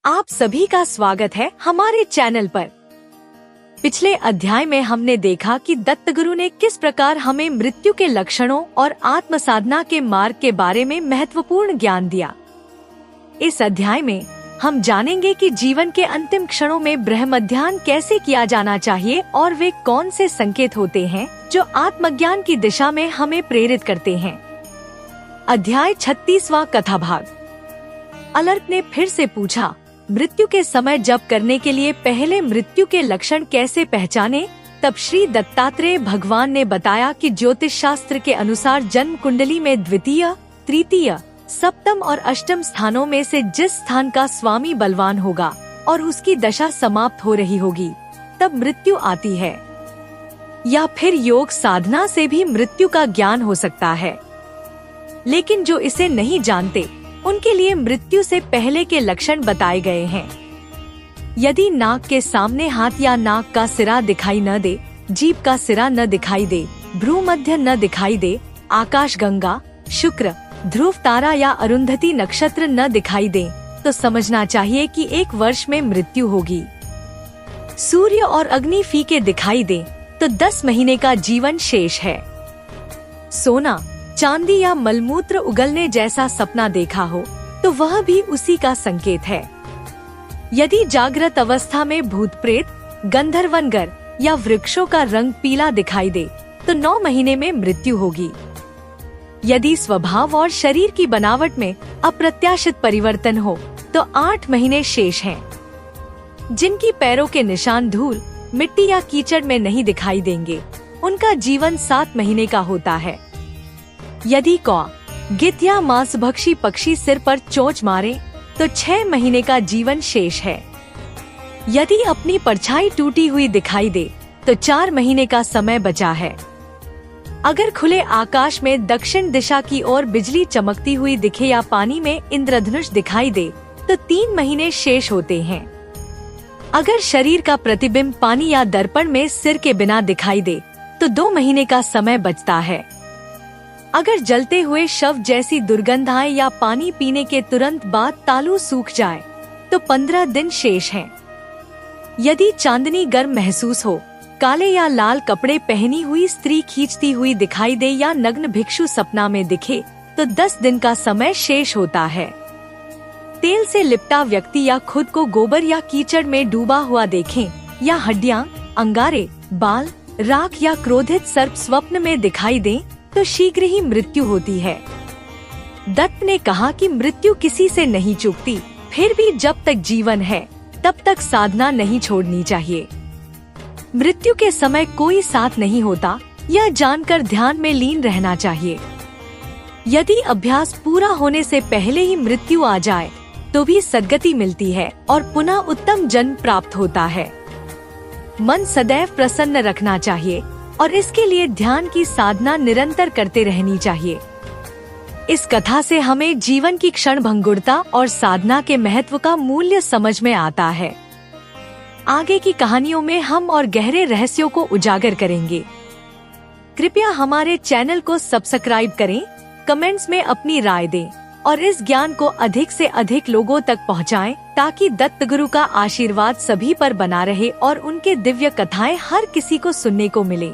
आप सभी का स्वागत है हमारे चैनल पर। पिछले अध्याय में हमने देखा कि दत्तगुरु ने किस प्रकार हमें मृत्यु के लक्षणों और आत्म साधना के मार्ग के बारे में महत्वपूर्ण ज्ञान दिया। इस अध्याय में हम जानेंगे कि जीवन के अंतिम क्षणों में ब्रह्मध्यान कैसे किया जाना चाहिए और वे कौन से संकेत होते हैं जो आत्मज्ञान की दिशा में हमें प्रेरित करते हैं। अध्याय 36वां कथा भाग। अलर्क ने फिर से पूछा, मृत्यु के समय जप करने के लिए पहले मृत्यु के लक्षण कैसे पहचाने? तब श्री दत्तात्रेय भगवान ने बताया कि ज्योतिष शास्त्र के अनुसार जन्म कुंडली में द्वितीय, तृतीय, सप्तम और अष्टम स्थानों में से जिस स्थान का स्वामी बलवान होगा और उसकी दशा समाप्त हो रही होगी, तब मृत्यु आती है। या फिर योग साधना से भी मृत्यु का ज्ञान हो सकता है, लेकिन जो इसे नहीं जानते उनके लिए मृत्यु से पहले के लक्षण बताए गए हैं। यदि नाक के सामने हाथ या नाक का सिरा दिखाई न दे, जीभ का सिरा न दिखाई दे, भ्रू मध्य न दिखाई दे, आकाश गंगा, शुक्र, ध्रुव तारा या अरुंधति नक्षत्र न दिखाई दे, तो समझना चाहिए कि 1 वर्ष में मृत्यु होगी। सूर्य और अग्नि फीके दिखाई दे तो 10 महीने का जीवन शेष है। सोना, चांदी या मलमूत्र उगलने जैसा सपना देखा हो तो वह भी उसी का संकेत है। यदि जागृत अवस्था में भूत प्रेत, गंधर्वनगर या वृक्षों का रंग पीला दिखाई दे तो 9 महीने में मृत्यु होगी। यदि स्वभाव और शरीर की बनावट में अप्रत्याशित परिवर्तन हो तो 8 महीने शेष हैं। जिनकी पैरों के निशान धूल, मिट्टी या कीचड़ में नहीं दिखाई देंगे, उनका जीवन 7 महीने का होता है। यदि कौआ, गिद्ध या मांसभक्षी पक्षी सिर पर चोंच मारे तो 6 महीने का जीवन शेष है। यदि अपनी परछाई टूटी हुई दिखाई दे तो 4 महीने का समय बचा है। अगर खुले आकाश में दक्षिण दिशा की ओर बिजली चमकती हुई दिखे या पानी में इंद्रधनुष दिखाई दे तो 3 महीने शेष होते हैं। अगर शरीर का प्रतिबिंब पानी या दर्पण में सिर के बिना दिखाई दे तो 2 महीने का समय बचता है। अगर जलते हुए शव जैसी दुर्गंध आए या पानी पीने के तुरंत बाद तालू सूख जाए तो 15 दिन शेष हैं। यदि चांदनी गर्म महसूस हो, काले या लाल कपड़े पहनी हुई स्त्री खींचती हुई दिखाई दे या नग्न भिक्षु सपना में दिखे तो 10 दिन का समय शेष होता है। तेल से लिपटा व्यक्ति या खुद को गोबर या कीचड़ में डूबा हुआ देखें या हड्डियां, अंगारे, बाल, राख या क्रोधित सर्प स्वप्न में दिखाई दें तो शीघ्र ही मृत्यु होती है। दत्त ने कहा कि मृत्यु किसी से नहीं चूकती, फिर भी जब तक जीवन है तब तक साधना नहीं छोड़नी चाहिए। मृत्यु के समय कोई साथ नहीं होता, यह जानकर ध्यान में लीन रहना चाहिए। यदि अभ्यास पूरा होने से पहले ही मृत्यु आ जाए तो भी सद्गति मिलती है और पुनः उत्तम जन्म प्राप्त होता है। मन सदैव प्रसन्न रखना चाहिए और इसके लिए ध्यान की साधना निरंतर करते रहनी चाहिए। इस कथा से हमें जीवन की क्षण भंगुरता और साधना के महत्व का मूल्य समझ में आता है। आगे की कहानियों में हम और गहरे रहस्यों को उजागर करेंगे। कृपया हमारे चैनल को सब्सक्राइब करें, कमेंट्स में अपनी राय दें और इस ज्ञान को अधिक से अधिक लोगों तक पहुंचाएं, ताकि दत्तगुरु का आशीर्वाद सभी पर बना रहे और उनके दिव्य कथाएं हर किसी को सुनने को मिले।